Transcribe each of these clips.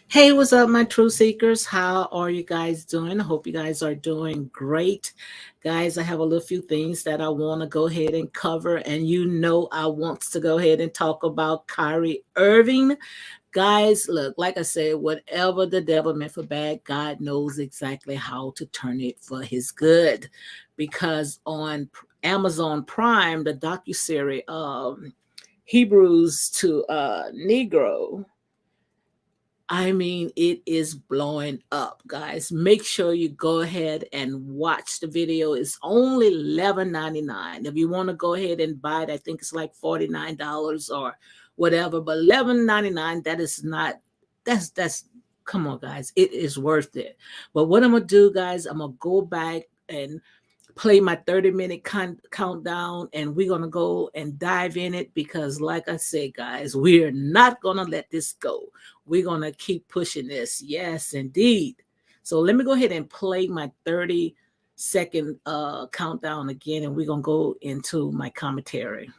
Hey, what's up, my truth seekers? How are you guys doing? I hope you guys are doing great. Guys, I have a little few things that I want to go ahead and cover, and I want to go ahead and talk about Kyrie Irving. Guys, look, like I said, whatever the devil meant for bad, God knows exactly how to turn it for his good. Because on Amazon Prime, the docuseries Hebrews to Negro, I mean, it is blowing up, guys. Make sure you go ahead and watch the video. It's only $11.99. If you want to go ahead and buy it, I think it's like $49 or whatever. But $11.99, that is not. That's. Come on, guys. It is worth it. But what I'm gonna do, guys, I'm gonna go back and play my 30-minute countdown, and we're going to go and dive in it because like I said, guys, we're not going to let this go. We're going to keep pushing this. Yes, indeed. So let me go ahead and play my 30-second countdown again, and we're going to go into my commentary.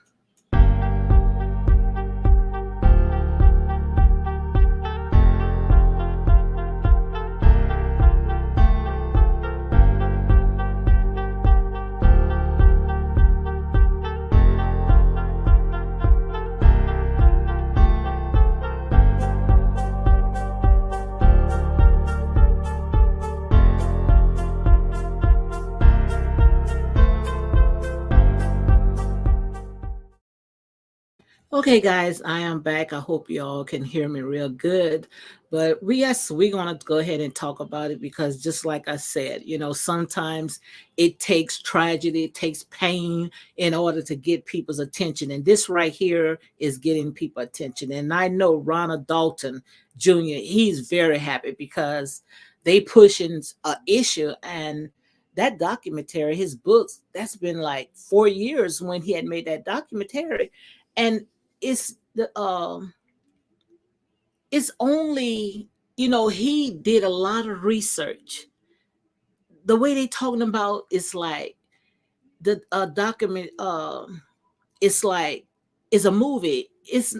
Okay, guys, I am back. I hope you all can hear me real good. But we're gonna go ahead and talk about it because just like I said, sometimes it takes tragedy, it takes pain in order to get people's attention. And this right here is getting people attention. And I know Ronald Dalton Jr., he's very happy because they pushing a issue, and that documentary, his books, that's been like 4 years when he had made that documentary. And it's the it's only, he did a lot of research. The way they talking about it's like the document it's like it's a movie. It's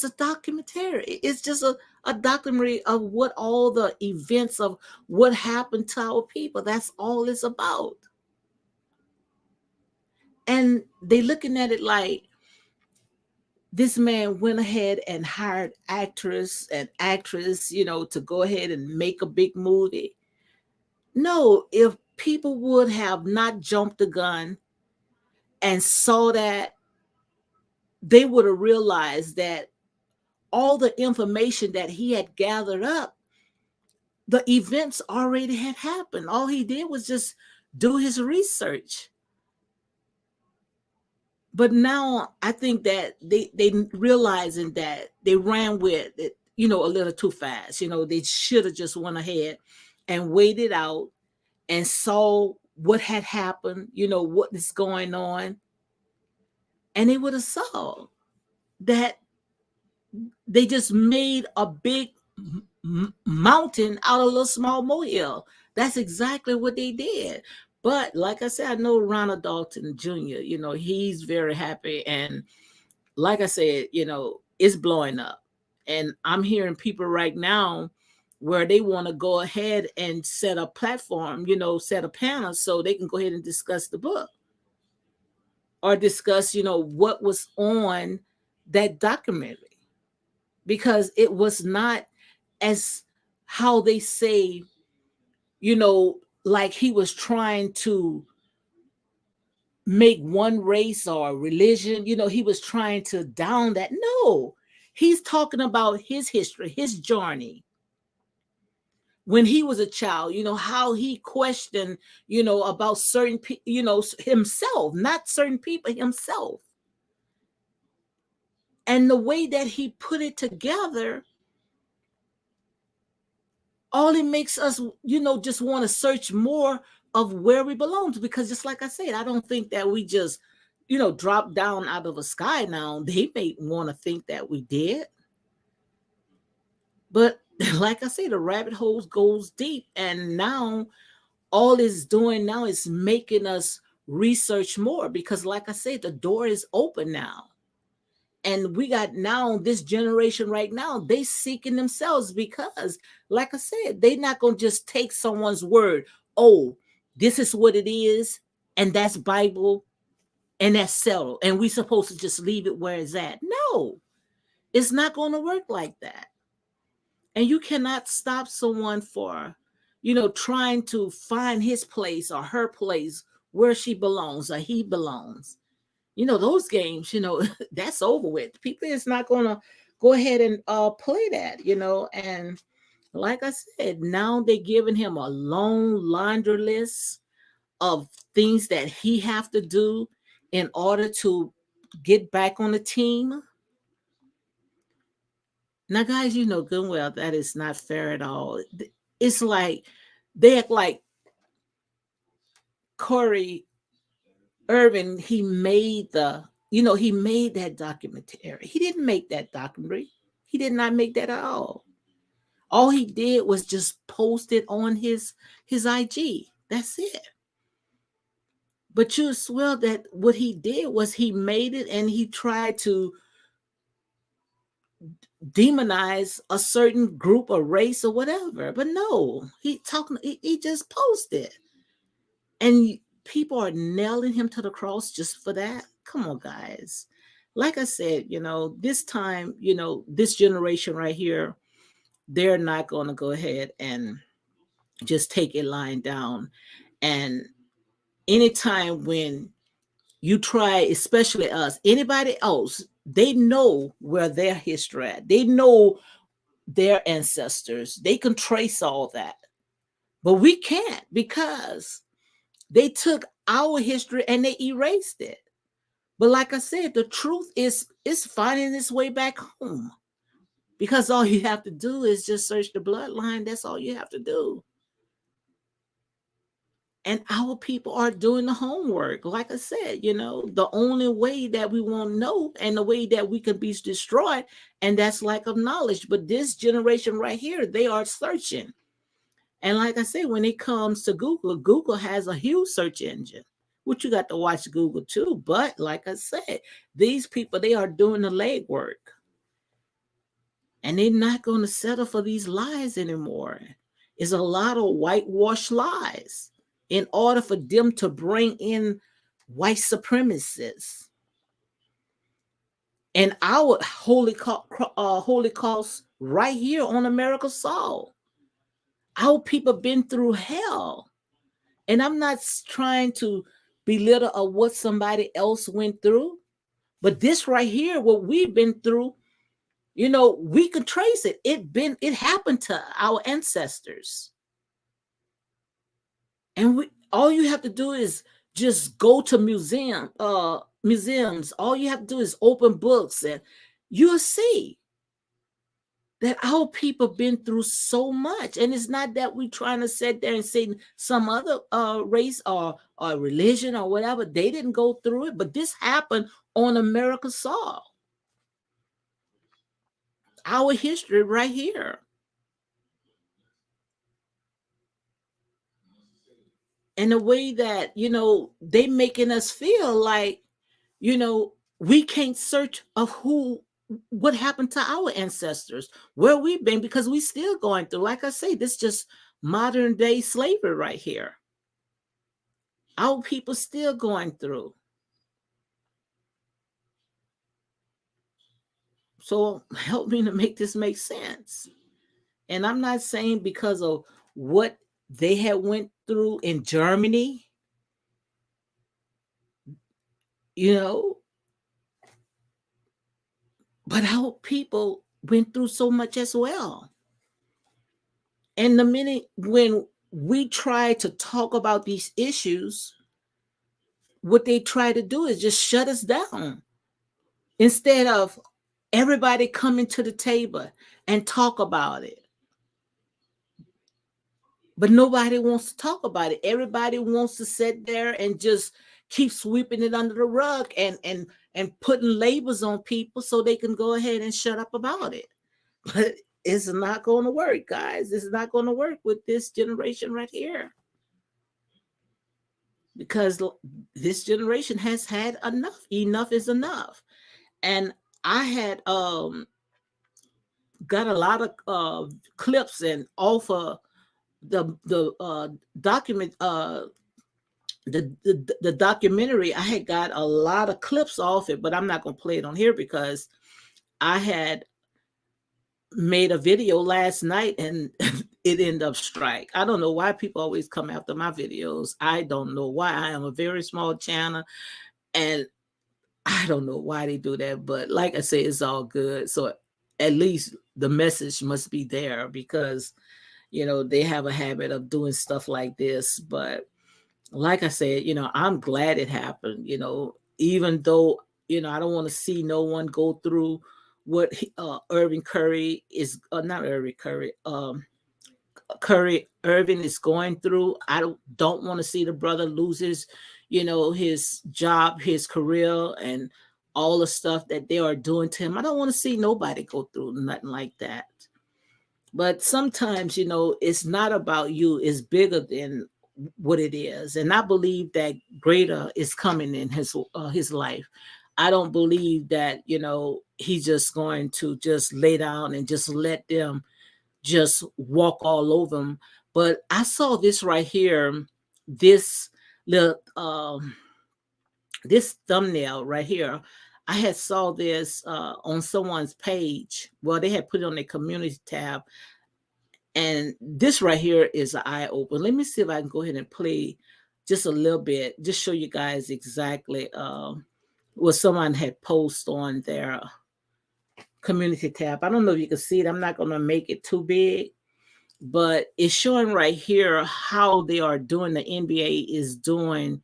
a documentary. It's just a documentary of what all the events of what happened to our people. That's all it's about. And they looking at it like this man went ahead and hired actress, to go ahead and make a big movie. No, if people would have not jumped the gun and saw that, they would have realized that all the information that he had gathered up, the events already had happened. All he did was just do his research. But now I think that they realizing that they ran with it, a little too fast. They should have just went ahead and waited out and saw what had happened, what is going on, and they would have saw that they just made a big mountain out of a little small molehill. That's exactly what they did. But like I said, I know Ronald Dalton Jr., he's very happy. And like I said, it's blowing up. And I'm hearing people right now where they want to go ahead and set a platform, set a panel so they can go ahead and discuss the book or discuss, what was on that documentary. Because it was not as how they say, like he was trying to make one race or religion, he was trying to down that. No, he's talking about his history, his journey. When he was a child, how he questioned, about certain people, himself, not certain people, himself. And the way that he put it together, all it makes us, just want to search more of where we belong to. Because just like I said, I don't think that we just, drop down out of the sky now. They may want to think that we did. But like I said, the rabbit hole goes deep. And now all it's doing now is making us research more because like I said, the door is open now. and we got now this generation right now, they seeking themselves because, like I said, they not gonna just take someone's word. Oh, this is what it is, and that's Bible, and that's settled, and we supposed to just leave it where it's at. No, it's not gonna work like that. And you cannot stop someone for, trying to find his place or her place where she belongs or he belongs. Those games, that's over with. People is not gonna go ahead and play that, and like I said, now they're giving him a long laundry list of things that he have to do in order to get back on the team. Now, guys, you know good and well that is not fair at all. It's like they act like Corey Irvin, he made that documentary. He didn't make that documentary. He did not make that at all. All he did was just post it on his IG. That's it. But you swear that what he did was he made it and he tried to demonize a certain group or race or whatever. But no, he just posted. And people are nailing him to the cross just for that. Come on, guys. Like I said, this time, this generation right here, they're not going to go ahead and just take it lying down. And anytime when you try, especially us, anybody else, they know where their history at. They know their ancestors. They can trace all that. But we can't because they took our history and they erased it. But like I said, the truth is finding its way back home. Because all you have to do is just search the bloodline. That's all you have to do. And our people are doing the homework. Like I said, the only way that we won't know and the way that we can be destroyed, and that's lack of knowledge. But this generation right here, they are searching. And like I said, when it comes to Google, Google has a huge search engine, which you got to watch Google too. But like I said, these people, they are doing the legwork. And they're not going to settle for these lies anymore. It's a lot of whitewash lies in order for them to bring in white supremacists. And our Holocaust right here on America's soil. Our people been through hell. And I'm not trying to belittle of what somebody else went through. But this right here, what we've been through, we can trace it. It happened to our ancestors. And all you have to do is just go to museums. All you have to do is open books and you'll see that our people been through so much. And it's not that we trying to sit there and say some other race or religion or whatever. They didn't go through it, but this happened on America's soil. Our history right here. And the way that, they making us feel like, we can't search of what happened to our ancestors, where we've been, because we still going through, like I say, this just modern day slavery right here. Our people still going through. So help me to make this make sense. And I'm not saying because of what they had went through in Germany, but our people went through so much as well. And the minute when we try to talk about these issues, what they try to do is just shut us down instead of everybody coming to the table and talk about it. But nobody wants to talk about it. Everybody wants to sit there and just keep sweeping it under the rug and putting labels on people so they can go ahead and shut up about it. But it's not going to work, guys. It's not going to work with this generation right here. Because this generation has had enough. Enough is enough. And I had got a lot of clips and offer the document the documentary. I had got a lot of clips off it, but I'm not gonna play it on here because I had made a video last night and it ended up strike. I don't know why people always come after my videos. I don't know why. I am a very small channel and I don't know why they do that, but like I say, it's all good. So at least the message must be there because they have a habit of doing stuff like this. But like I said, I'm glad it happened, even though, I don't want to see no one go through what Irving Curry is, not Irving Curry, Irving is going through. I don't want to see the brother lose his job, his career, and all the stuff that they are doing to him. I don't want to see nobody go through nothing like that. But sometimes, it's not about you, it's bigger than what it is. And I believe that greater is coming in his life. I don't believe that, he's just going to just lay down and just let them just walk all over him. But I saw this right here, this little this thumbnail right here. I had saw this on someone's page. Well, they had put it on their community tab, and this right here is an eye open. Let me see if I can go ahead and play just a little bit, just show you guys exactly what someone had posted on their community tab. I don't know if you can see it. I'm not going to make it too big, but it's showing right here how they are doing. The NBA is doing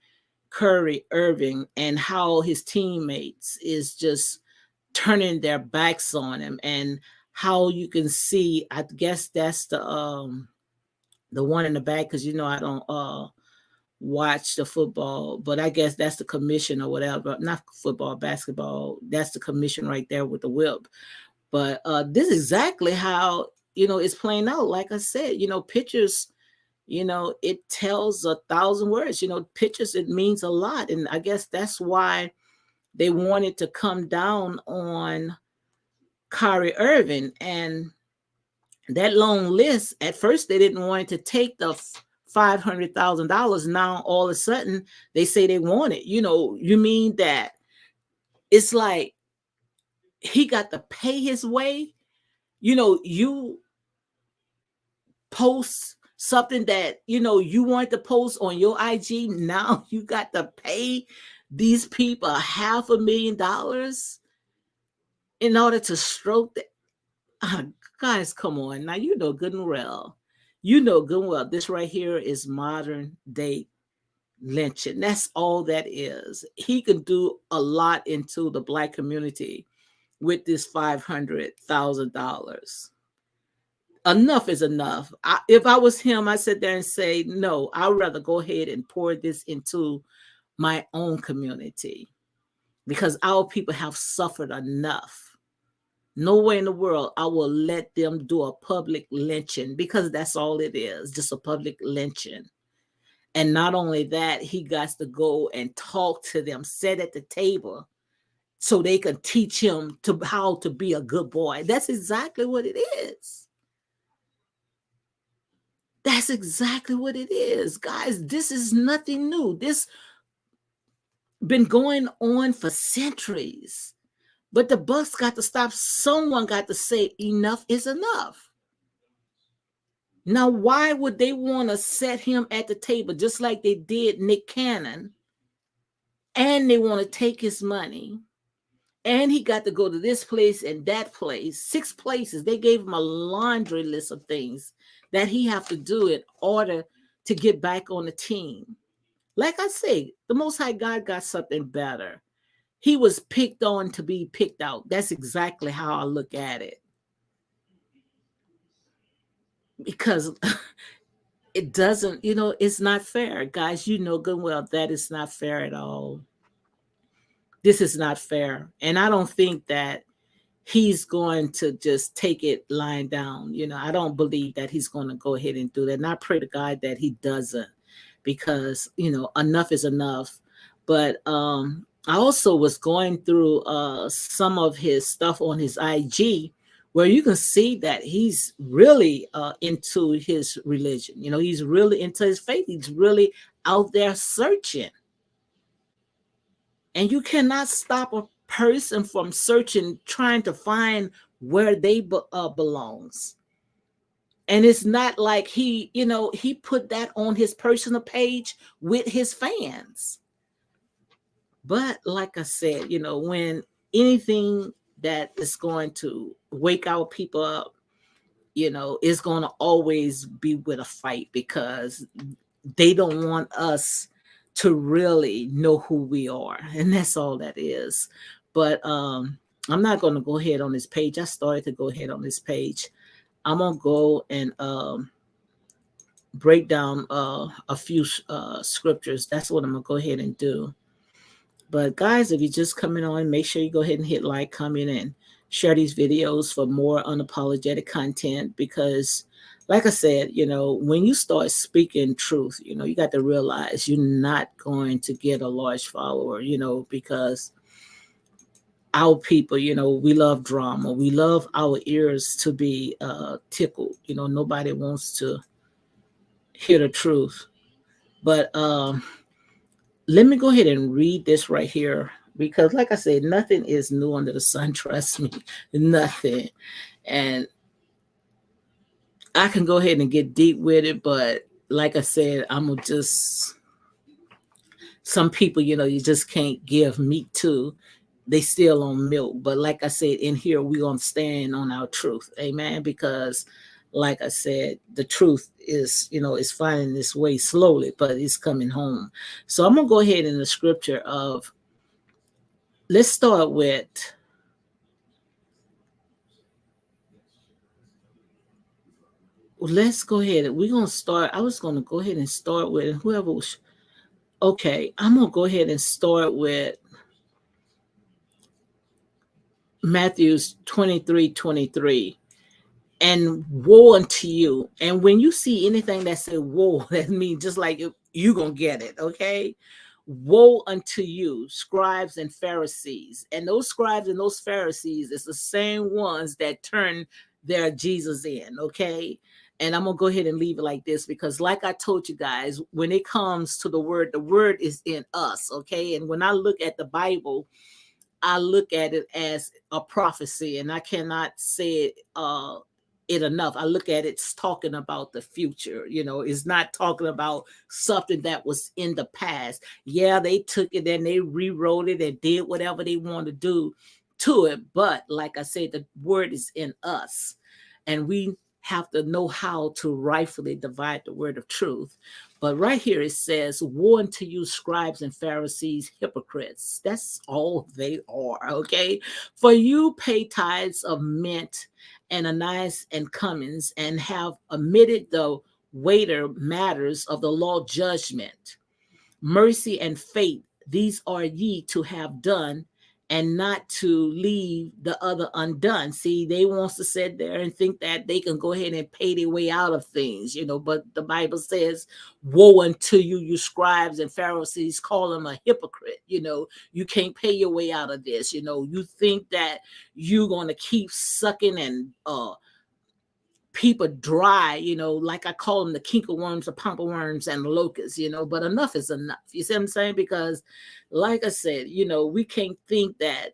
Curry Irving and how his teammates is just turning their backs on him, and how you can see, I guess that's the one in the back, because I don't watch the football, but I guess that's the commission or whatever. Not football, basketball. That's the commission right there with the whip. But this is exactly how it's playing out. Like I said, pictures, it tells 1,000 words. Pictures, it means a lot, and I guess that's why they wanted to come down on Kyrie Irving. And that long list, at first they didn't want to take the $500,000. Now all of a sudden they say they want it. You mean that it's like he got to pay his way? You post something that you want to post on your IG. Now you got to pay these people $500,000 in order to stroke the guys, come on. Now good and well. Good and well. This right here is modern day lynching. That's all that is. He can do a lot into the Black community with this $500,000. Enough is enough. If I was him, I sit there and say, no, I'd rather go ahead and pour this into my own community, because our people have suffered enough. No way in the world I will let them do a public lynching, because that's all it is, just a public lynching. And not only that, he got to go and talk to them, sit at the table, so they can teach him how to be a good boy. That's exactly what it is. That's exactly what it is, guys. This is nothing new. This been going on for centuries. But the bus got to stop. Someone got to say enough is enough. Now, why would they want to set him at the table just like they did Nick Cannon? And they want to take his money. And he got to go to this place and that place, 6 places. They gave him a laundry list of things that he have to do in order to get back on the team. Like I say, the Most High God got something better. He was picked on to be picked out. That's exactly how I look at it. Because it doesn't, it's not fair. Guys, good and well, that is not fair at all. This is not fair. And I don't think that he's going to just take it lying down. I don't believe that he's going to go ahead and do that. And I pray to God that he doesn't, because, enough is enough. But I also was going through some of his stuff on his IG, where you can see that he's really into his religion. You know, he's really into his faith. He's really out there searching. And you cannot stop a person from searching, trying to find where they belongs. And it's not like he, you know, he put that on his personal page with his fans. But like I said, you know, when anything that is going to wake our people up, you know, is going to always be with a fight, because they don't want us to really know who we are. And that's all that is. But I'm not going to go ahead on this page. I started to go ahead on this page. I'm going to go and break down a few scriptures. That's what I'm going to go ahead and do. But guys, if you're just coming on, make sure you go ahead and hit like, comment, and share these videos for more unapologetic content. Because like I said, you know, when you start speaking truth, you know, you got to realize you're not going to get a large follower, you know, because our people, you know, we love drama. We love our ears to be tickled. You know, nobody wants to hear the truth. But let me go ahead and read this right here, because like I said, nothing is new under the sun. Trust me, nothing. And I can go ahead and get deep with it, but like I said, I'm gonna just, some people, you know, you just can't give meat to. They still on milk. But like I said, in here we gonna stand on our truth. Amen. Because like I said, the truth is, you know, is finding its way slowly, but it's coming home. So I'm gonna go ahead in the scripture of, let's start with, let's go ahead. We're gonna start. I was gonna go ahead and start with whoever was, okay. I'm gonna go ahead and start with Matthew's 23:23. And woe unto you. And when you see anything that say woe, that means just like you gonna get it, okay? Woe unto you, scribes and Pharisees. And those scribes and those Pharisees is the same ones that turn their Jesus in, okay? And I'm gonna go ahead and leave it like this, because like I told you guys, when it comes to the word is in us, okay? And when I look at the Bible, I look at it as a prophecy, and I cannot say it enough. I look at it's talking about the future. You know, it's not talking about something that was in the past. Yeah, they took it and they rewrote it and did whatever they want to do to it. But like I said, the word is in us, and we have to know how to rightfully divide the word of truth. But right here it says, woe unto you, scribes and Pharisees, hypocrites. That's all they are, okay? For you pay tithes of mint and anise and cummins, and have omitted the weightier matters of the law, judgment, mercy, and faith. These are ye to have done, and not to leave the other undone. See, they wants to sit there and think that they can go ahead and pay their way out of things, you know. But the Bible says, woe unto you, you scribes and Pharisees, call them a hypocrite. You know, you can't pay your way out of this. You know, you think that you're going to keep sucking and people dry, you know, like I call them the kinkle worms, the pompa worms, and the locusts, you know. But enough is enough. You see what I'm saying? Because, like I said, you know, we can't think that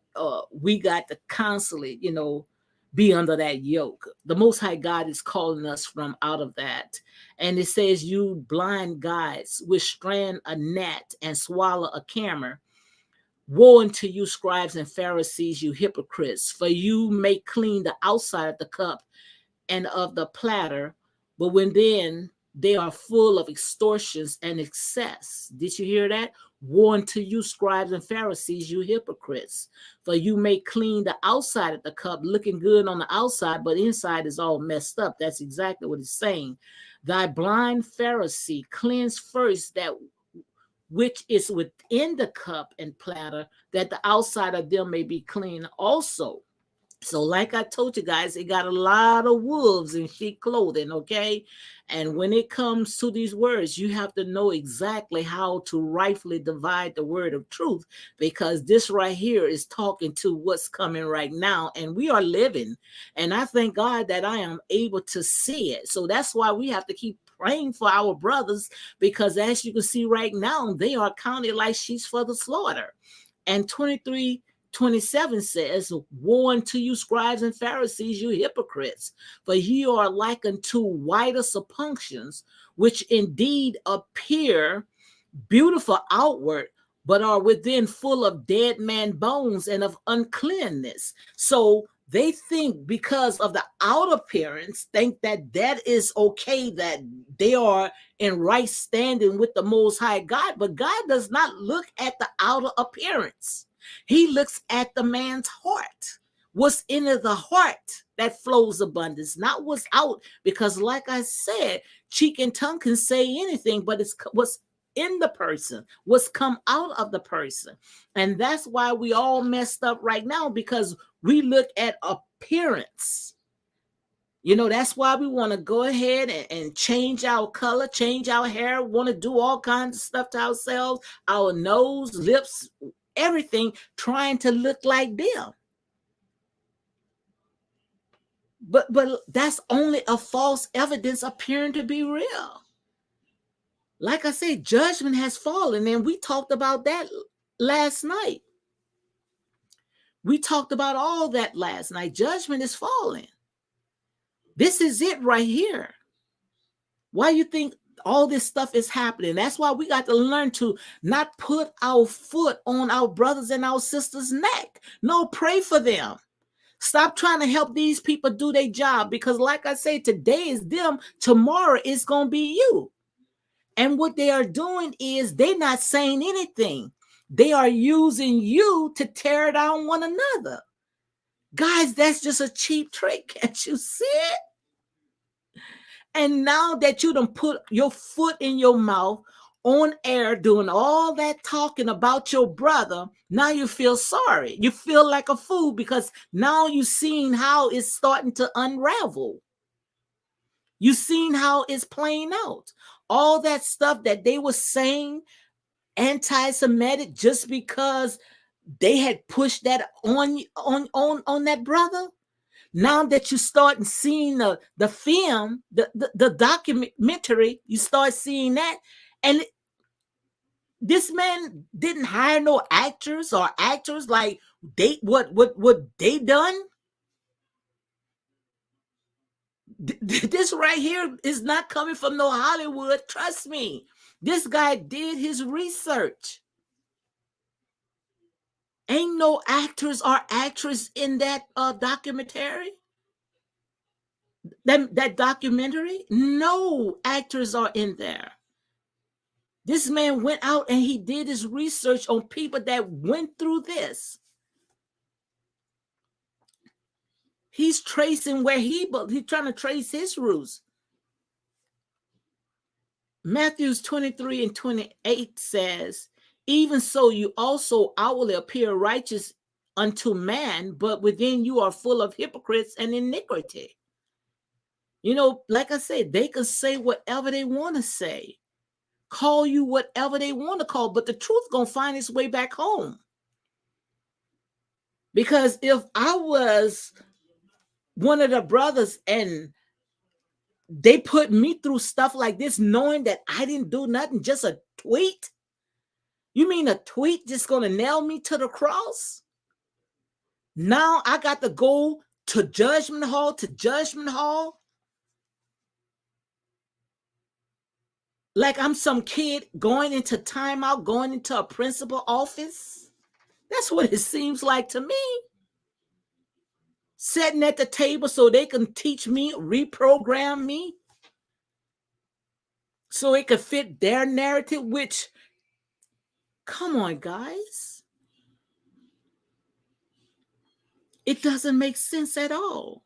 we got to constantly, you know, be under that yoke. The Most High God is calling us from out of that. And it says, you blind guides, which strand a gnat and swallow a camel. Woe unto you, scribes and Pharisees, you hypocrites, for you make clean the outside of the cup and of the platter, but when then they are full of extortions and excess. Did you hear that? Woe unto you, scribes and Pharisees, you hypocrites, for you make clean the outside of the cup, looking good on the outside, but inside is all messed up. That's exactly what it's saying. Thy blind Pharisee, cleanse first that which is within the cup and platter, that the outside of them may be clean also. So, like I told you guys, it got a lot of wolves in sheep clothing, okay? And when it comes to these words, you have to know exactly how to rightfully divide the word of truth, because this right here is talking to what's coming right now, and we are living. And I thank God that I am able to see it. So that's why we have to keep praying for our brothers, because as you can see right now, they are counted like sheep for the slaughter. And 23:27 says, "Woe unto you, scribes and Pharisees, you hypocrites, for ye are like unto whiter sepulchres, which indeed appear beautiful outward, but are within full of dead man bones and of uncleanness." So they think, because of the outer appearance, think that that is okay, that they are in right standing with the Most High God. But God does not look at the outer appearance. He looks at the man's heart. What's in the heart that flows abundance, not what's out. Because, like I said, cheek and tongue can say anything, but it's what's in the person, what's come out of the person. And that's why we all messed up right now, because we look at appearance. That's why we want to go ahead and change our color, change our hair, want to do all kinds of stuff to ourselves, our nose, lips, everything, trying to look like them. But that's only a false evidence appearing to be real. Like I said, judgment has fallen, and we talked about that last night. We talked about all that last night. Judgment is falling. This is it right here. Why you think all this stuff is happening? That's why we got to learn to not put our foot on our brothers and our sisters' neck. No, pray for them. Stop trying to help these people do their job, because, like I say, today is them, tomorrow it's going to be you. And what they are doing is they're not saying anything. They are using you to tear down one another. Guys, that's just a cheap trick. Can't you see it? And now that you done put your foot in your mouth on air doing all that talking about your brother, now you feel sorry. You feel like a fool, because now you've seen how it's starting to unravel. You've seen how it's playing out. All that stuff that they were saying anti-Semitic, just because they had pushed that on that brother. Now that you start seeing the film, the documentary, you start seeing that, and this man didn't hire no actors or actors, like they what they done. This right here is not coming from no Hollywood. Trust me, this guy did his research. Ain't no actors or actress in that documentary. That documentary, no actors are in there. This man went out and he did his research on people that went through this. He's tracing where he's trying to trace his roots. Matthews 23:28 says, "Even so, you also outwardly appear righteous unto man, but within you are full of hypocrites and iniquity." Like I said, they can say whatever they want to say, call you whatever they want to call, but the truth gonna find its way back home. Because if I was one of the brothers and they put me through stuff like this, knowing that I didn't do nothing, just a tweet, you mean a tweet just gonna nail me to the cross? Now I got to go to judgment hall, like I'm some kid going into timeout, going into a principal office. That's what it seems like to me. Sitting at the table so they can teach me, reprogram me, so it could fit their narrative, which, come on, guys. It doesn't make sense at all.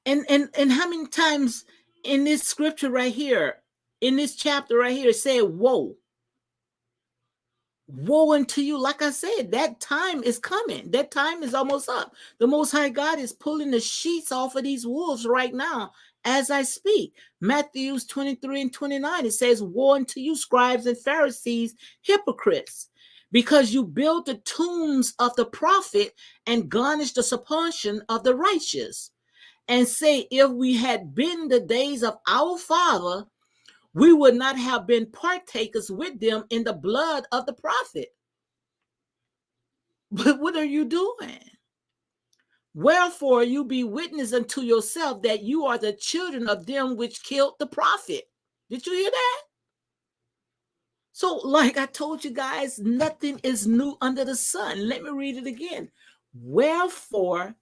And how many times in this scripture right here, in this chapter right here, it said, "Woe." Woe unto you. Like I said, that time is coming. That time is almost up. The Most High God is pulling the sheets off of these wolves right now as I speak. Matthews 23 and 29, it says, woe unto you, scribes and Pharisees, hypocrites, because you build the tombs of the prophet and garnish the sepulchre of the righteous, and say, if we had been the days of our father, we would not have been partakers with them in the blood of the prophet. But what are you doing? Wherefore you be witness unto yourself that you are the children of them which killed the prophet. Did you hear that? So, like I told you guys, nothing is new under the sun. Let me read it again. Wherefore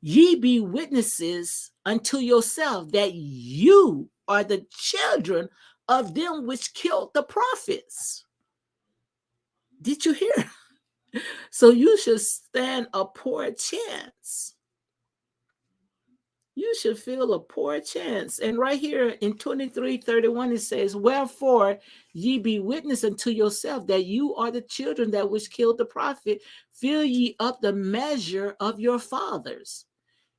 ye be witnesses unto yourself that you are the children of them which killed the prophets. Did you hear? So you should stand a poor chance. You should feel a poor chance. And right here in 23:31, it says, wherefore ye be witness unto yourself that you are the children that which killed the prophet. Fill ye up the measure of your fathers.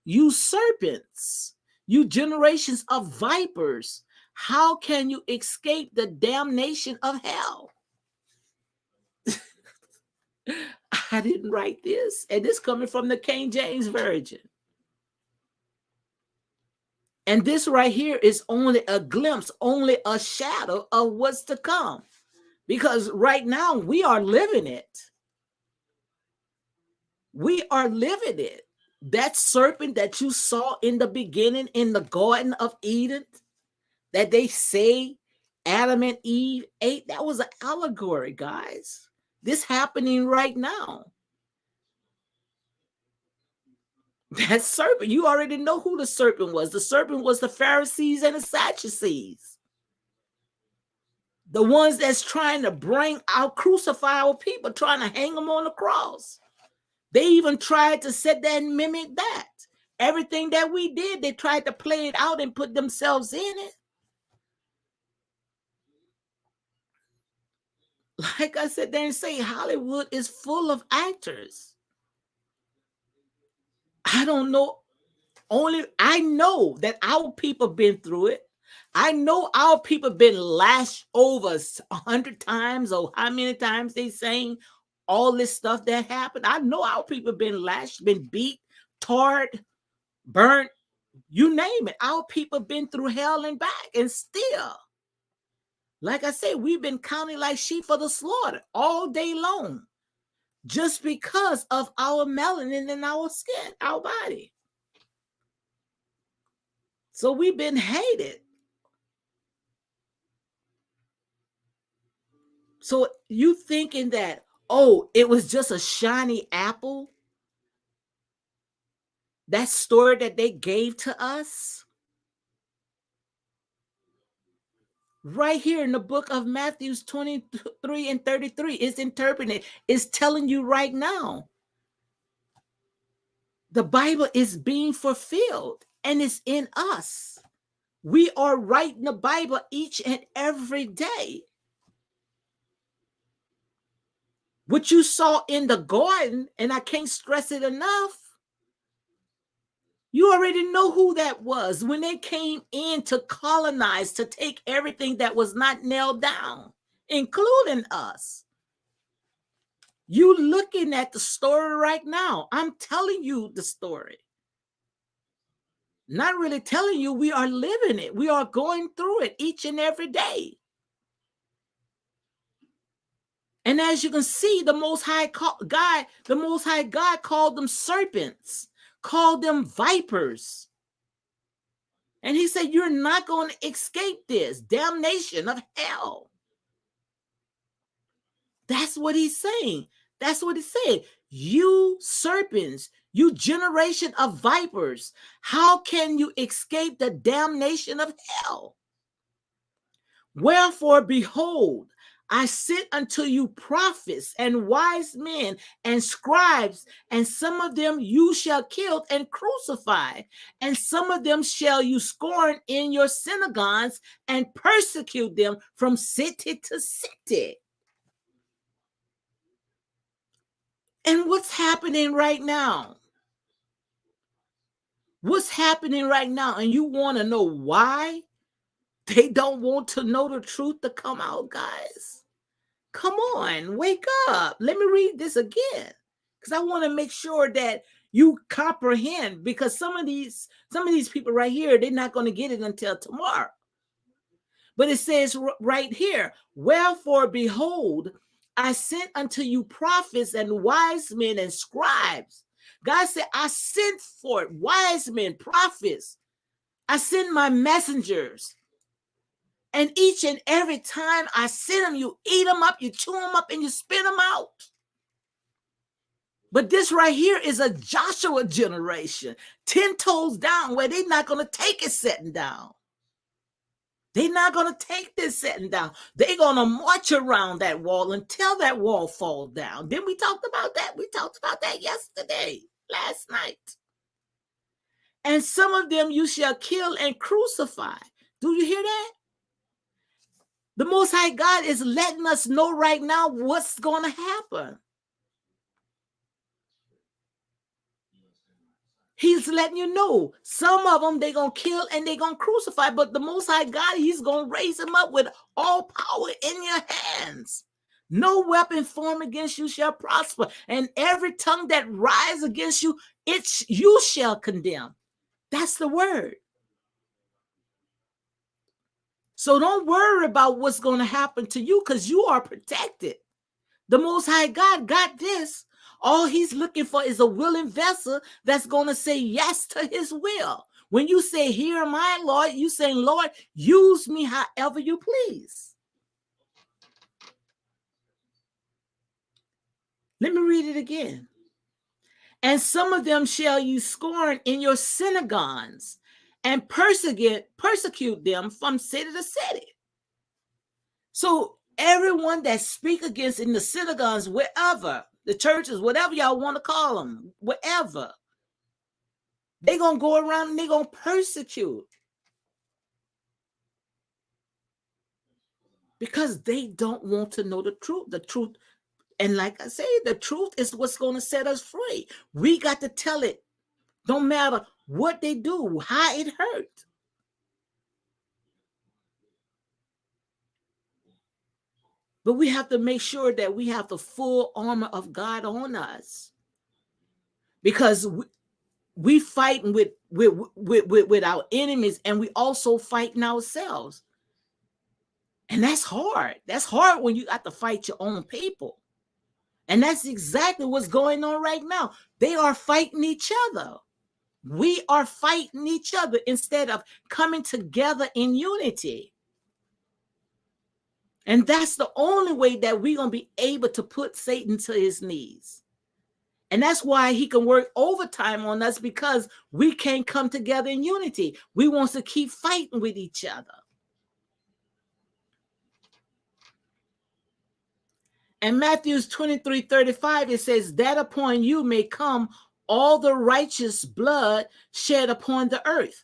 You serpents, you generations of vipers, how can you escape the damnation of hell? I didn't write this, and this coming from the King James Version. And this right here is only a glimpse, only a shadow of what's to come. Because right now we are living it. We are living it. That serpent that you saw in the beginning in the Garden of Eden, that they say Adam and Eve ate, that was an allegory, guys. This happening right now. That serpent, you already know who the serpent was. The serpent was the Pharisees and the Sadducees. The ones that's trying to bring out, crucify our people, trying to hang them on the cross. They even tried to sit there and mimic that. Everything that we did, they tried to play it out and put themselves in it. Like I said there and say, Hollywood is full of actors. I don't know. Only I know that our people been through it. I know our people been lashed over 100 times, or how many times they saying all this stuff that happened. I know our people been lashed, been beat, tarred, burnt, you name it. Our people been through hell and back, and still, like I said, we've been counted like sheep for the slaughter all day long, just because of our melanin in our skin, our body. So we've been hated. So you thinking that, oh, it was just a shiny apple? That story that they gave to us? Right here in the book of Matthew 23 and 33, it's interpreted. It's telling you right now. The Bible is being fulfilled and it's in us. We are writing the Bible each and every day. What you saw in the garden, and I can't stress it enough, you already know who that was when they came in to colonize, to take everything that was not nailed down, including us. You looking at the story right now. I'm telling you the story. Not really telling you, we are living it. We are going through it each and every day. And as you can see, the Most High God called them serpents, called them vipers. And he said, you're not going to escape this damnation of hell. That's what he's saying. That's what he said. You serpents, you generation of vipers, how can you escape the damnation of hell? Wherefore, behold, I sent unto you prophets and wise men and scribes, and some of them you shall kill and crucify, and some of them shall you scorn in your synagogues and persecute them from city to city. And what's happening right now? What's happening right now? And you want to know why they don't want to know the truth to come out, guys? Come on, wake up. Let me read this again, because I want to make sure that you comprehend, because some of these people right here, they're not going to get it until tomorrow. But it says right here, wherefore behold, I sent unto you prophets and wise men and scribes. God said, I sent for wise men, prophets. I send my messengers. And each and every time I send them, you eat them up, you chew them up, and you spit them out. But this right here is a Joshua generation, 10 toes down, where they're not going to take it sitting down. They're not going to take this sitting down. They're going to march around that wall until that wall falls down. Then we talked about that. We talked about that yesterday, last night. And some of them you shall kill and crucify. Do you hear that? The Most High God is letting us know right now what's going to happen. He's letting you know some of them they're going to kill and they're going to crucify, but the Most High God, he's going to raise them up with all power in your hands. No weapon formed against you shall prosper, and every tongue that rise against you, you shall condemn. That's the word. So don't worry about what's going to happen to you, because you are protected. The Most High God got this. All he's looking for is a willing vessel that's going to say yes to his will. When you say, here am I, Lord, you saying, Lord, use me however you please. Let me read it again. And some of them shall you scorn in your synagogues and persecute them from city to city. So everyone that speak against in the synagogues, wherever, the churches, whatever y'all want to call them, wherever, they're going to go around and they're going to persecute, because they don't want to know the truth. The truth, and like I say, the truth is what's going to set us free. We got to tell it. Don't matter what they do, how it hurt. But we have to make sure that we have the full armor of God on us, because we fighting with our enemies, and we also fighting ourselves. And that's hard. That's hard when you got to fight your own people. And that's exactly what's going on right now. They are fighting each other. We are fighting each other instead of coming together in unity. And that's the only way that we're going to be able to put Satan to his knees. And that's why he can work overtime on us, because we can't come together in unity. We want to keep fighting with each other. And Matthew 23:35, it says, that upon you may come all the righteous blood shed upon the earth.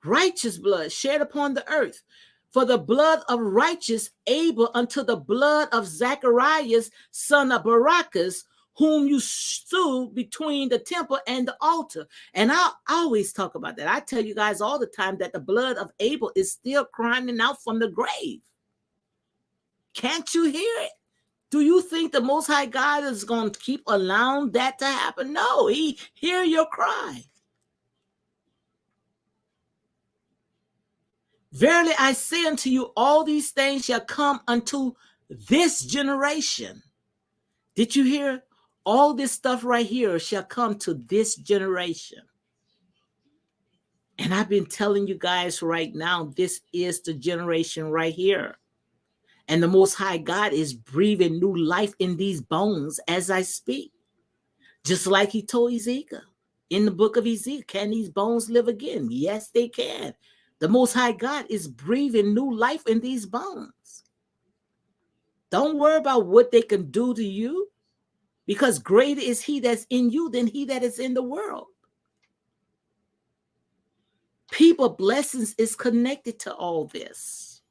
Righteous blood shed upon the earth. For the blood of righteous Abel unto the blood of Zacharias, son of Barachas, whom you slew between the temple and the altar. And I always talk about that. I tell you guys all the time that the blood of Abel is still crying out from the grave. Can't you hear it? Do you think the Most High God is going to keep allowing that to happen? No, he hear your cry. Verily I say unto you, all these things shall come unto this generation. Did you hear? All this stuff right here shall come to this generation. And I've been telling you guys right now, this is the generation right here. And the Most High God is breathing new life in these bones as I speak. Just like he told Ezekiel in the book of Ezekiel, can these bones live again? Yes, they can. The Most High God is breathing new life in these bones. Don't worry about what they can do to you, because greater is he that's in you than he that is in the world. People blessings is connected to all this.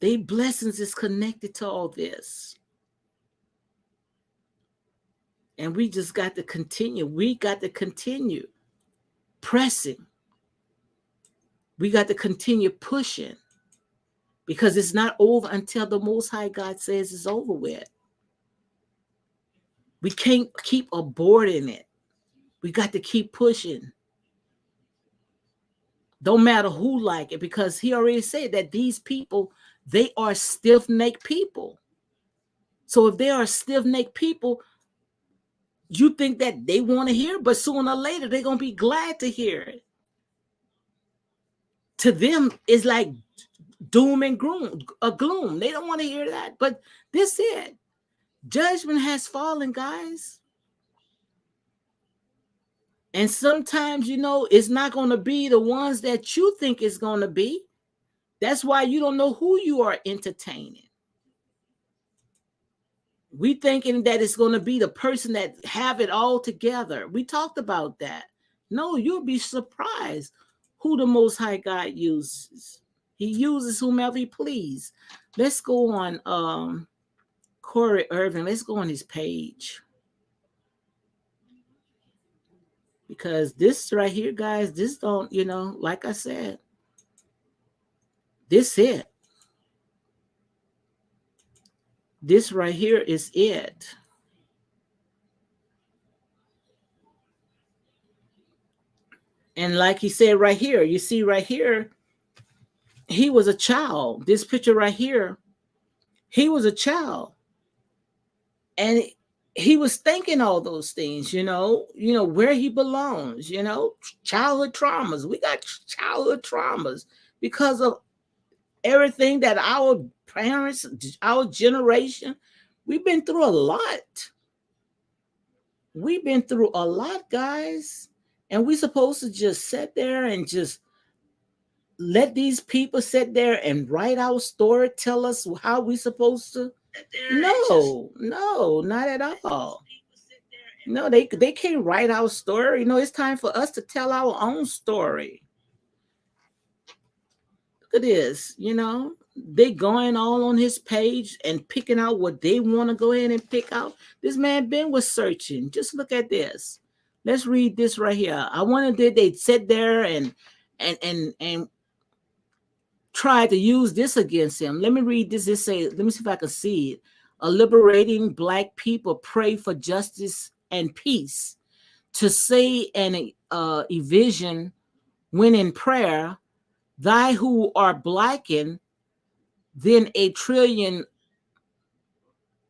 They blessings is connected to all this. And we just got to continue. We got to continue pressing. We got to continue pushing, because it's not over until the Most High God says it's over with. We can't keep aborting it. We got to keep pushing. Don't matter who like it, because he already said that these people, they are stiff-necked people. So if they are stiff-necked people, you think that they want to hear, but sooner or later they're going to be glad to hear it. To them, it's like doom and gloom. They don't want to hear that. But this is it. Judgment has fallen, guys. And sometimes, it's not going to be the ones that you think it's going to be. That's why you don't know who you are entertaining. We thinking that it's going to be the person that have it all together. We talked about that. No, you'll be surprised who the Most High God uses. He uses whomever he please. Let's go on Corey Irvin. Let's go on his page. Because this right here, guys, this don't, like I said, this it. This right here is it. And like he said right here, you see right here, he was a child. This picture right here, he was a child. And he was thinking all those things, where he belongs, childhood traumas. We got childhood traumas because of everything that our parents, our generation, we've been through a lot. We've been through a lot, guys. And we're supposed to just sit there and just let these people sit there and write our story, tell us how we're supposed to. No, not at all. No, they can't write our story. It's time for us to tell our own story. Look at this, they going all on his page and picking out what they want to go ahead and pick out. This man Ben was searching. Just look at this. Let's read this right here. I wonder did they sit there and try to use this against him. Let me read this. Let me see if I can see it. A liberating Black people pray for justice and peace. To say an evasion when in prayer, thy who are blackened, then a trillion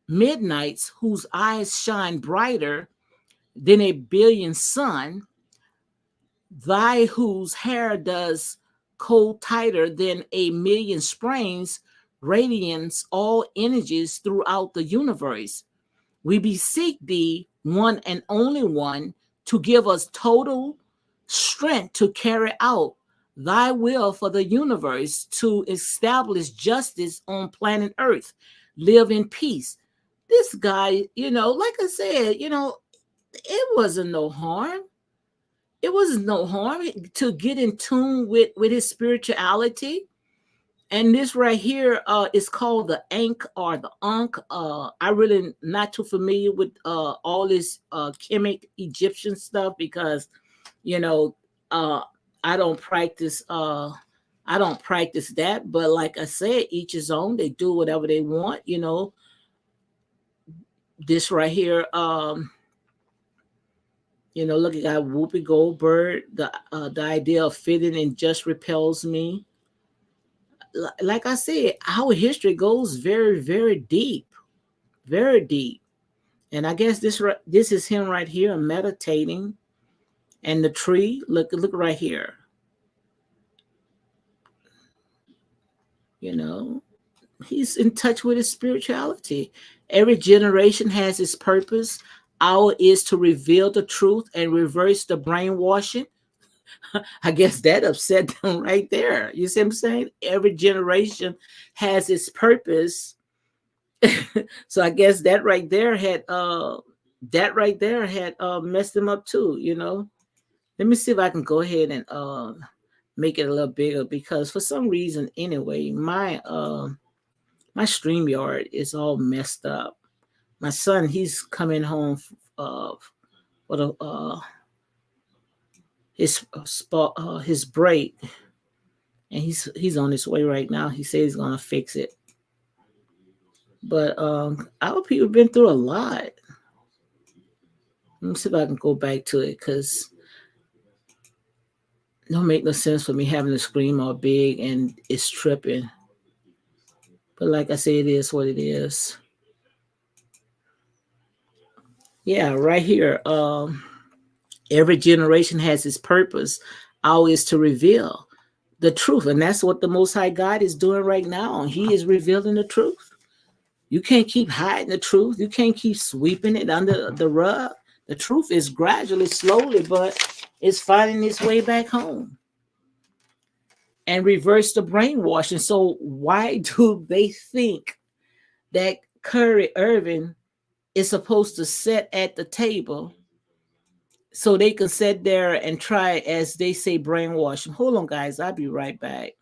midnights whose eyes shine brighter than a billion sun, thy whose hair does cold tighter than a million springs, radiance all energies throughout the universe. We beseech thee, one and only one, to give us total strength to carry out thy will for the universe, to establish justice on planet Earth, live in peace. This guy, like I said, it wasn't no harm. It was no harm to get in tune with his spirituality. And this right here is called the Ankh or the Ankh. I really not too familiar with all this chemic Egyptian stuff because, I don't practice that. But like I said, each his own. They do whatever they want. This right here. Look, you got Whoopi Goldberg. The idea of fitting and just repels me. Like I said, our history goes very, very deep, very deep. And I guess this is him right here meditating, and the tree. Look right here. He's in touch with his spirituality. Every generation has its purpose. Our is to reveal the truth and reverse the brainwashing. I guess that upset them right there. You see what I'm saying? Every generation has its purpose. So I guess that right there had messed them up too. Let me see if I can go ahead and make it a little bigger, because for some reason anyway, my My StreamYard is all messed up. My son, he's coming home for the his break, and he's on his way right now. He says he's gonna fix it. But our people been through a lot. Let me see if I can go back to it because it don't make no sense for me having the screen all big and it's tripping. But like I said, it is what it is. Yeah, right here. Every generation has its purpose, always to reveal the truth. And that's what the Most High God is doing right now. He is revealing the truth. You can't keep hiding the truth. You can't keep sweeping it under the rug. The truth is gradually, slowly, but it's finding its way back home and reverse the brainwashing. So why do they think that Curry Irving is supposed to sit at the table so they can sit there and try, as they say, brainwash him? Hold on, guys. I'll be right back.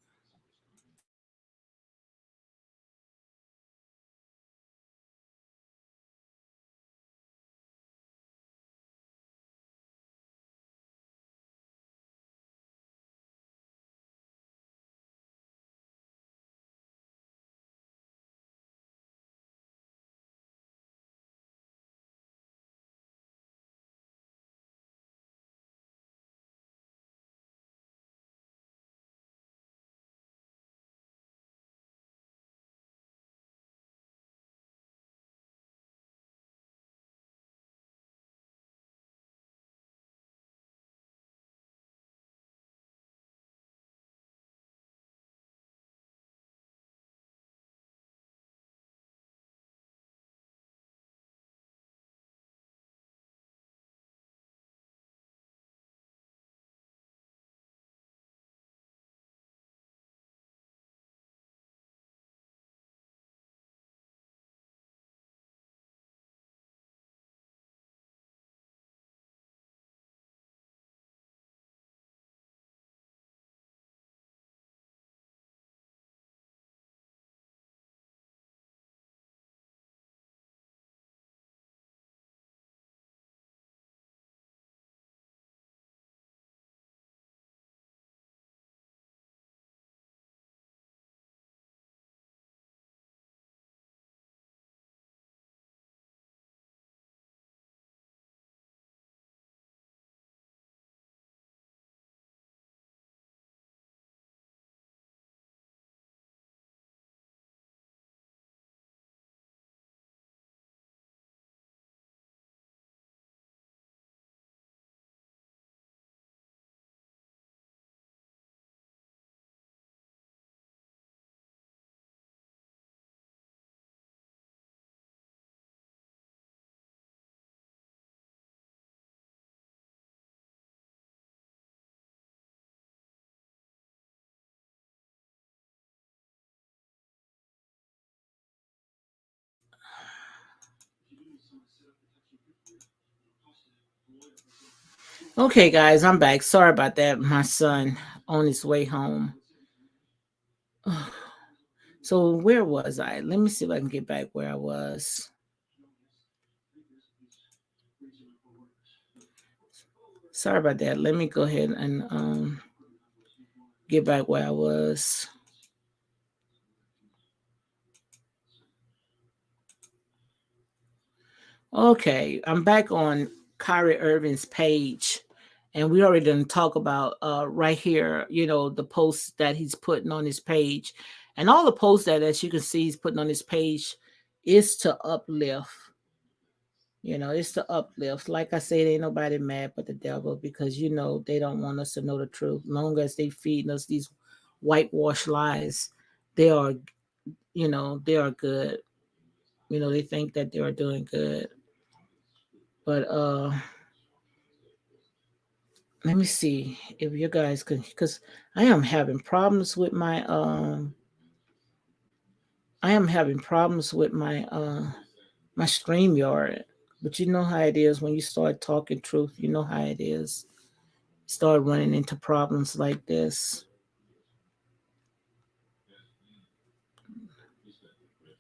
Okay, guys, I'm back. Sorry about that. My son on his way home. So where was I? Let me see if I can get back where I was. Sorry about that. Let me go ahead and get back where I was. Okay, I'm back on Kyrie Irving's page, and we already done talk about right here. You know, the posts that he's putting on his page, and all the posts that, as you can see, he's putting on his page is to uplift. You know, it's to uplift. Like I said, ain't nobody mad but the devil, because you know they don't want us to know the truth. Long as they feeding us these whitewash lies, they are, you know, they are good. You know, they think that they are doing good. But let me see if you guys can, because I am having problems with my I am having problems with my StreamYard. But you know how it is when you start talking truth, you know how it is. Start running into problems like this.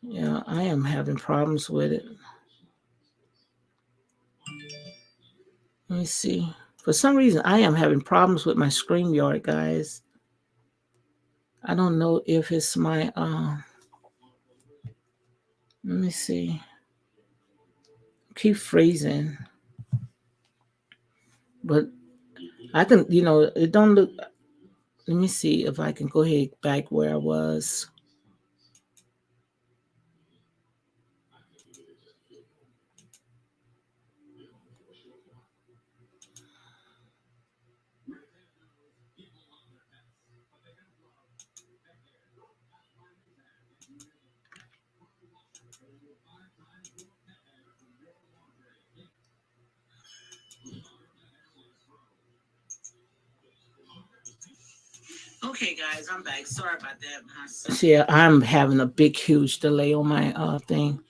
Yeah, I am having problems with it. Let me see. For some reason, I am having problems with my StreamYard, guys. I don't know if it's my let me see. Keep freezing. But I can, it don't look. Let me see if I can go ahead back where I was. Okay, guys, I'm back. Sorry about that. Yeah, I'm having a big, huge delay on my thing.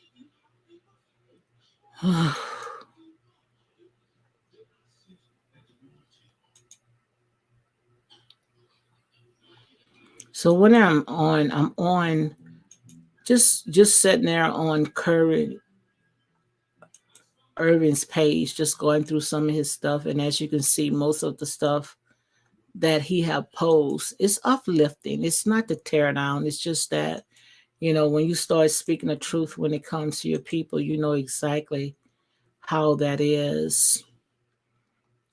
So when I'm on just sitting there on Curry Irvin's page, just going through some of his stuff, and as you can see, most of the stuff that he have posed is uplifting. It's not to tear down. It's just that when you start speaking the truth when it comes to your people, you know exactly how that is,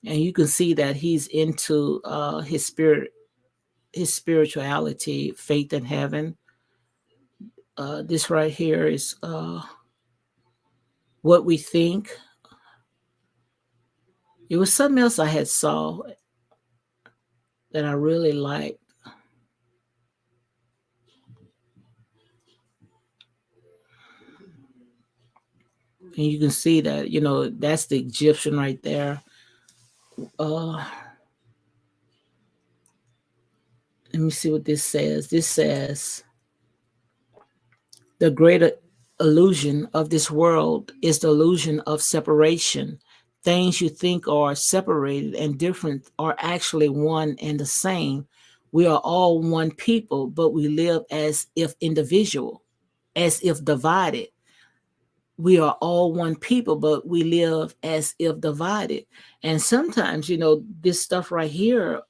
and you can see that he's into his spirit, his spirituality, faith in heaven. This right here is what we think. It was something else I had saw that I really liked. And you can see that, that's the Egyptian right there. Uh, Let me see what this says. This says, the greater illusion of this world is the illusion of separation. Things you think are separated and different are actually one and the same. We are all one people, but we live as if individual, as if divided. We are all one people, but we live as if divided. And sometimes, this stuff right here,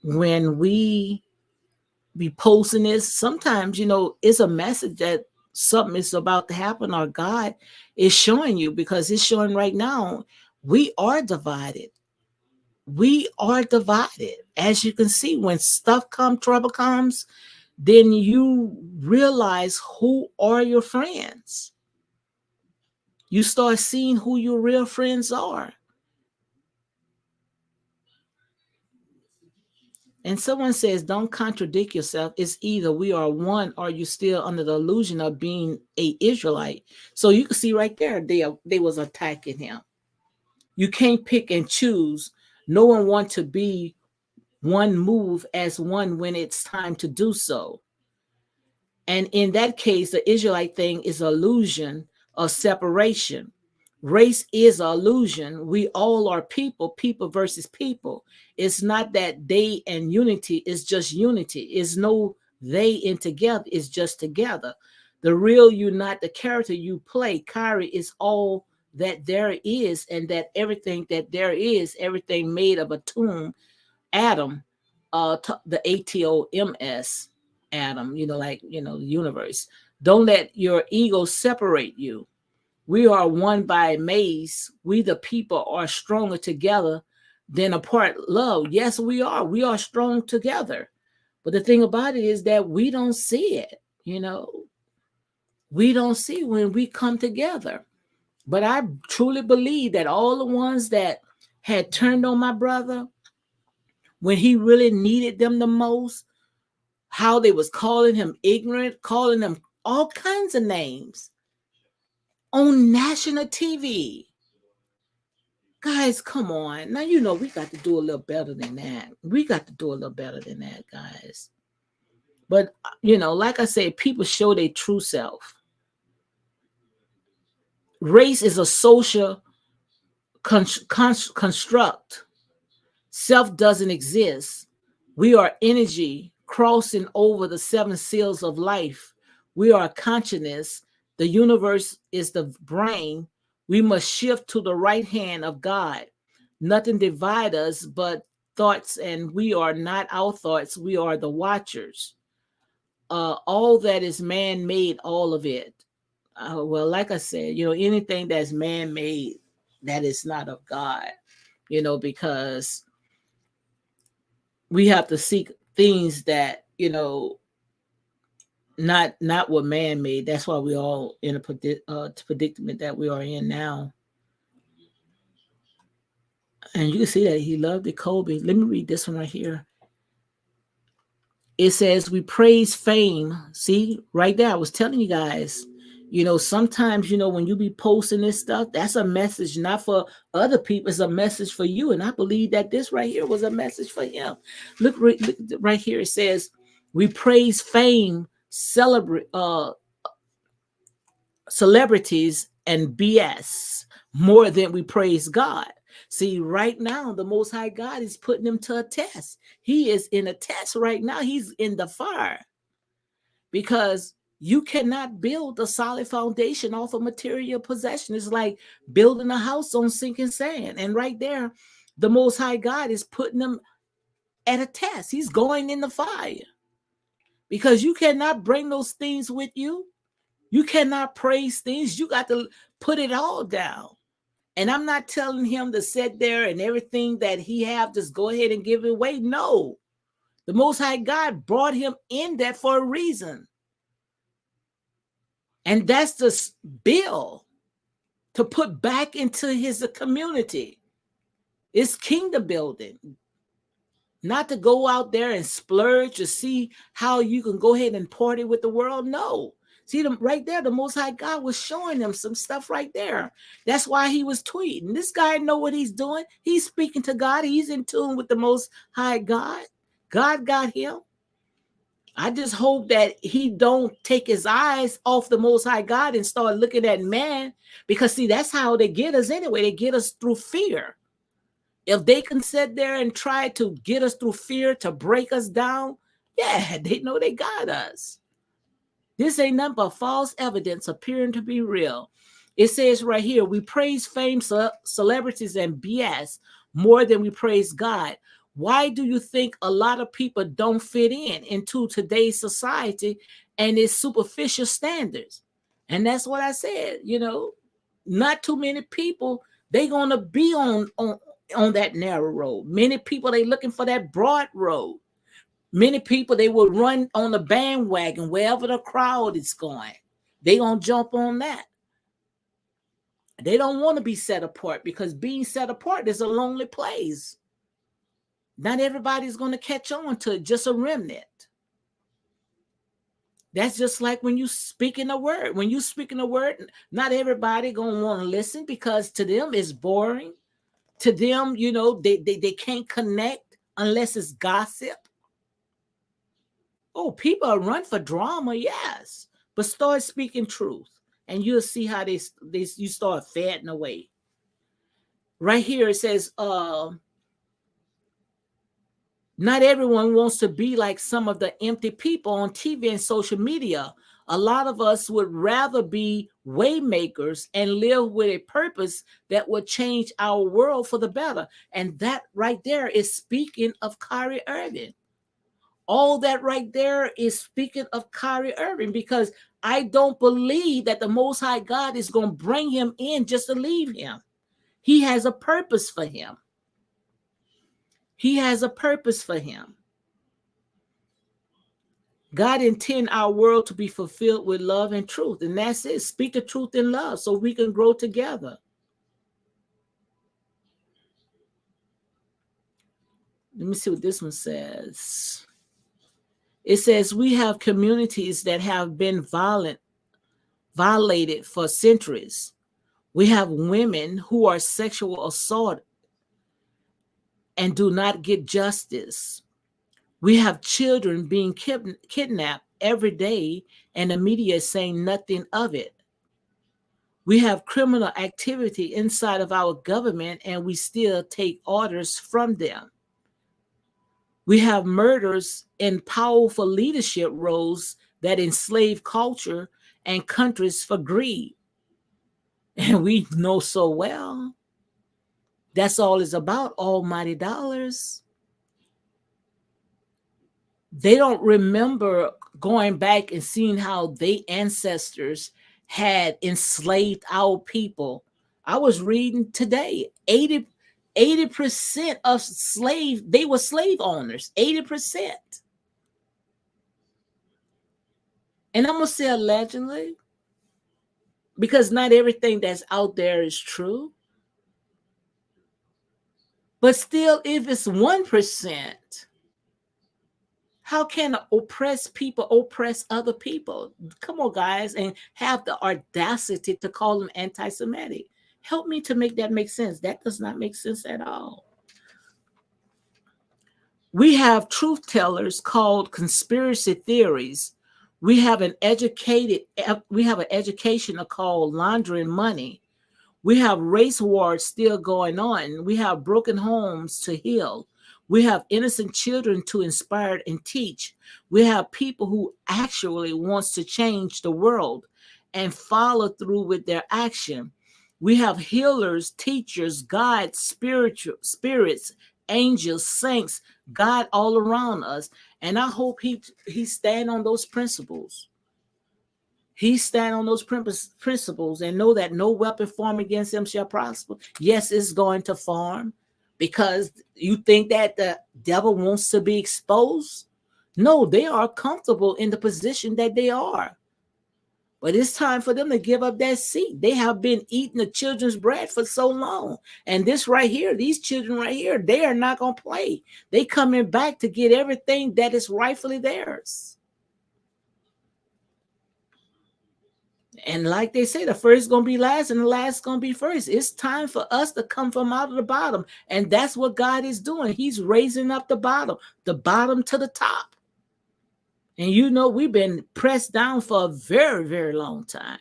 when we be posting this, sometimes, it's a message that something is about to happen, or God is showing you, because it's showing right now we are divided. We are divided. As you can see, when stuff comes, trouble comes, then you realize who are your friends. You start seeing who your real friends are. And someone says, don't contradict yourself. It's either we are one or you still under the illusion of being a Israelite. So you can see right there, they was attacking him. You can't pick and choose. No one wants to be one move as one when it's time to do so. And in that case, the Israelite thing is illusion of separation. Race is an illusion. We all are people, people versus people. It's not that they and unity is just unity. It's no they and together, it's just together. The real you, not the character you play. Kyrie is all that there is, and that everything that there is, everything made of a tomb, atom, the ATOMS, atom, the universe. Don't let your ego separate you. We are one by a maze. We, the people, are stronger together than apart. Love, yes, we are. We are strong together. But the thing about it is that we don't see it. We don't see when we come together. But I truly believe that all the ones that had turned on my brother when he really needed them the most, how they was calling him ignorant, calling him all kinds of names on national TV. Guys, come on. Now, we got to do a little better than that. We got to do a little better than that, guys. But, like I said, people show their true self. Race is a social construct. Self doesn't exist. We are energy crossing over the seven seals of life. We are consciousness. The universe is the brain. We must shift to the right hand of God. Nothing divide us but thoughts, and we are not our thoughts. We are the watchers. All that is man-made, all of it. Well, like I said, anything that's man-made, that is not of God. Because we have to seek things that not what man made. That's why we all in a predicament that we are in now. And you can see that he loved the Kobe. Let me read this one right here. It says, we praise fame. See, right there, I was telling you guys, sometimes, when you be posting this stuff, that's a message not for other people. It's a message for you. And I believe that this right here was a message for him. Look right here. It says, we praise fame, celebrities, and BS more than we praise God. See, right now, the Most High God is putting him to a test. He is in a test right now. He's in the fire because you cannot build a solid foundation off of material possession. It's like building a house on sinking sand. And right there, the Most High God is putting him at a test. He's going in the fire because you cannot bring those things with you. You cannot praise things. You got to put it all down. And I'm not telling him to sit there and everything that he have, just go ahead and give it away. No. The Most High God brought him in there for a reason. And that's the bill to put back into his community. It's kingdom building. Not to go out there and splurge to see how you can go ahead and party with the world. No. See them right there. The Most High God was showing them some stuff right there. That's why he was tweeting. This guy know what he's doing. He's speaking to God. He's in tune with the Most High God. God got him. I just hope that he don't take his eyes off the Most High God and start looking at man, because see, that's how they get us anyway. They get us through fear. If they can sit there and try to get us through fear to break us down, yeah, they know they got us. This ain't nothing but false evidence appearing to be real. It says right here, we praise fame, celebrities, and BS more than we praise God. Why do you think a lot of people don't fit into today's society and its superficial standards? And that's what I said, not too many people, they gonna be on that narrow road. Many people, they looking for that broad road. Many people, they will run on the bandwagon wherever the crowd is going. They gonna jump on that. They don't want to be set apart, because being set apart is a lonely place. Not everybody's going to catch on to it, just a remnant. That's just like when you speak in a word. When you speak in a word, not everybody going to want to listen, because to them it's boring. To them, they can't connect unless it's gossip. Oh, people run for drama, yes. But start speaking truth, and you'll see how you start fading away. Right here it says, not everyone wants to be like some of the empty people on TV and social media. A lot of us would rather be waymakers and live with a purpose that would change our world for the better. And that right there is speaking of Kyrie Irving. All that right there is speaking of Kyrie Irving, because I don't believe that the Most High God is going to bring him in just to leave him. He has a purpose for him. He has a purpose for him. God intends our world to be fulfilled with love and truth. And that's it. Speak the truth in love so we can grow together. Let me see what this one says. It says, we have communities that have been violated for centuries. We have women who are sexual assaulted and do not get justice. We have children being kidnapped every day, and the media is saying nothing of it. We have criminal activity inside of our government, and we still take orders from them. We have murders in powerful leadership roles that enslaved culture and countries for greed. And we know so well that's all it's about, almighty dollars. They don't remember going back and seeing how their ancestors had enslaved our people. I was reading today, 80% of they were slave owners, 80%. And I'm going to say allegedly, because not everything that's out there is true. But still, if it's 1%, how can oppressed people oppress other people? Come on, guys, and have the audacity to call them anti-Semitic. Help me to make that make sense. That does not make sense at all. We have truth tellers called conspiracy theories. We have an education called laundering money. We have race wars still going on. We have broken homes to heal. We have innocent children to inspire and teach. We have people who actually wants to change the world and follow through with their action. We have healers, teachers, guides, spirits, angels, saints, God all around us. And I hope he stand on those principles. He stand on those principles and know that no weapon formed against him shall prosper. Yes, it's going to form, because you think that the devil wants to be exposed. No, they are comfortable in the position that they are. But it's time for them to give up that seat. They have been eating the children's bread for so long. And this right here, these children right here, they are not going to play. They coming back to get everything that is rightfully theirs. And like they say, the first is going to be last and the last is going to be first. It's time for us to come from out of the bottom. And that's what God is doing. He's raising up the bottom to the top. And you know, we've been pressed down for a very, very long time.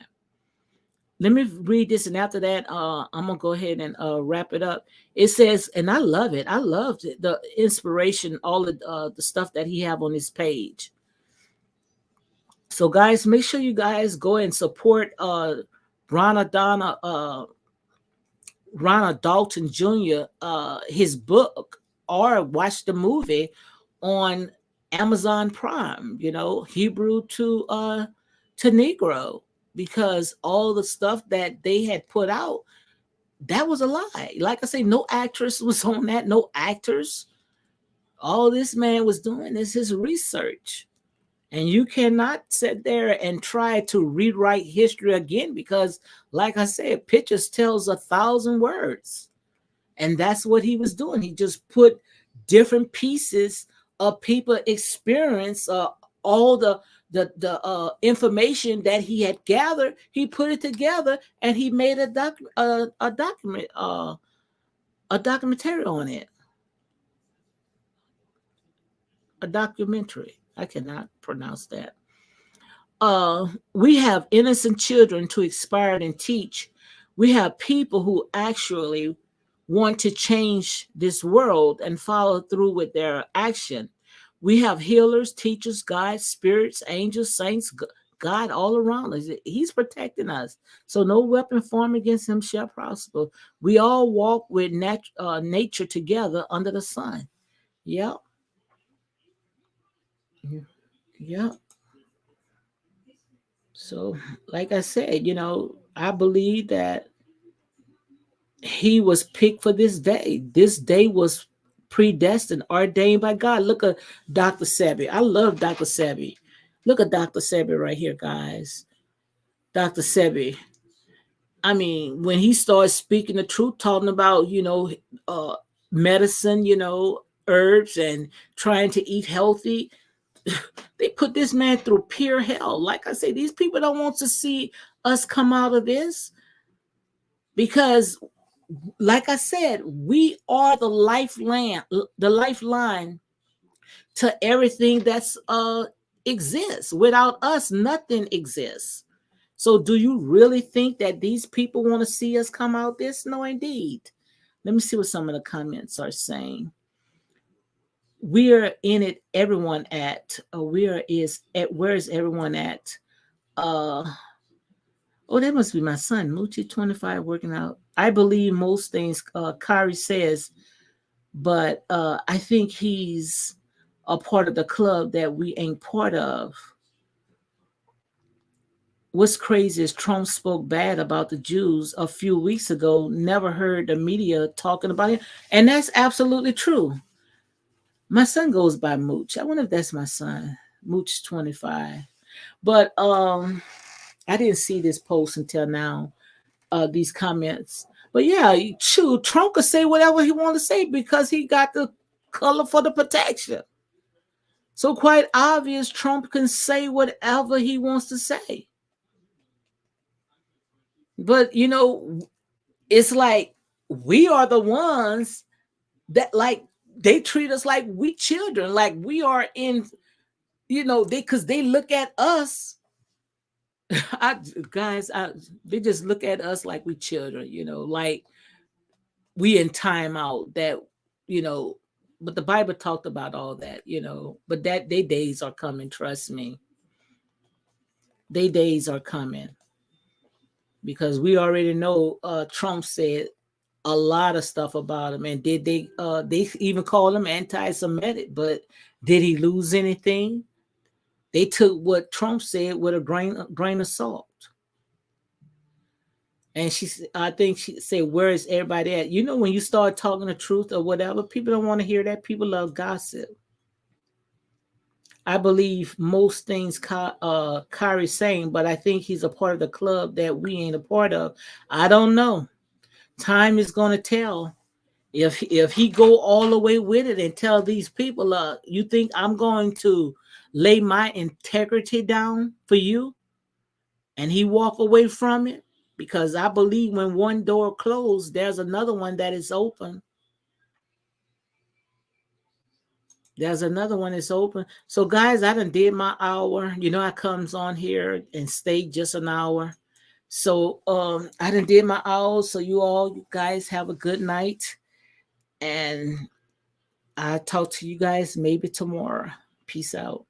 Let me read this. And after that, I'm going to go ahead and wrap it up. It says, and I love it. I loved it, the inspiration, all of the stuff that he have on his page. So guys, make sure you guys go and support Ronald Dalton Jr. His book, or watch the movie on Amazon Prime, you know, Hebrew to Negro, because all the stuff that they had put out, that was a lie. Like I say, no actress was on that, no actors. All this man was doing is his research. And you cannot sit there and try to rewrite history again, because, like I said, pictures tells 1,000 words. And that's what he was doing. He just put different pieces of people experience, all the information that he had gathered. He put it together and he made a documentary on it. A documentary. I cannot pronounce that. We have innocent children to inspire and teach. We have people who actually want to change this world and follow through with their action. We have healers, teachers, guides, spirits, angels, saints, God all around us. He's protecting us. So no weapon formed against him shall prosper. We all walk with nature together under the sun. Yep. Yep. So, like I said, you know, I believe that he was picked for this day. This day was predestined, ordained by God. Look at Dr. Sebi. I love Dr. Sebi. Look at Dr. Sebi right here, guys. Dr. Sebi. I mean, when he started speaking the truth, talking about, you know, medicine, you know, herbs, and trying to eat healthy, they put this man through pure hell. Like I say, these people don't want to see us come out of this, because, like I said, we are the lifeline to everything that's exists. Without us, nothing exists. So do you really think that these people want to see us come out this? No, indeed. Let me see what some of the comments are saying. we are in it. Everyone at where is at? Where is everyone at? Uh, oh, that must be my son, Moochie 25, working out. I believe most things Kyrie says, but I think he's a part of the club that we ain't part of. What's crazy is Trump spoke bad about the Jews a few weeks ago. Never heard the media talking about it, and that's absolutely true. My son goes by Mooch. I wonder if that's my son, Mooch 25. But I didn't see this post until now. These comments, but yeah, shoot, Trump could say whatever he want to say because he got the color for the protection. So quite obvious, Trump can say whatever he wants to say. But it's like we are the ones that like they treat us like we children, like we are in, they because they look at us. I guys, they just look at us like we children, like we in timeout that, you know, but the Bible talked about all that, but that they days are coming, trust me. They days are coming because we already know Trump said a lot of stuff about him, and did they even call him anti-Semitic, but did he lose anything? They took what Trump said with a grain of salt. And I think she said, "Where is everybody at?" When you start talking the truth or whatever, people don't want to hear that. People love gossip. I believe most things Kyrie's saying, but I think he's a part of the club that we ain't a part of. I don't know. Time is going to tell. If he go all the way with it and tell these people, you think I'm going to lay my integrity down for you, and he walk away from it? Because I believe when one door closed, there's another one that is open. There's another one that's open. So guys, I done did my hour. I comes on here and stay just an hour. So I done did my hour. So you guys have a good night. And I'll talk to you guys maybe tomorrow. Peace out.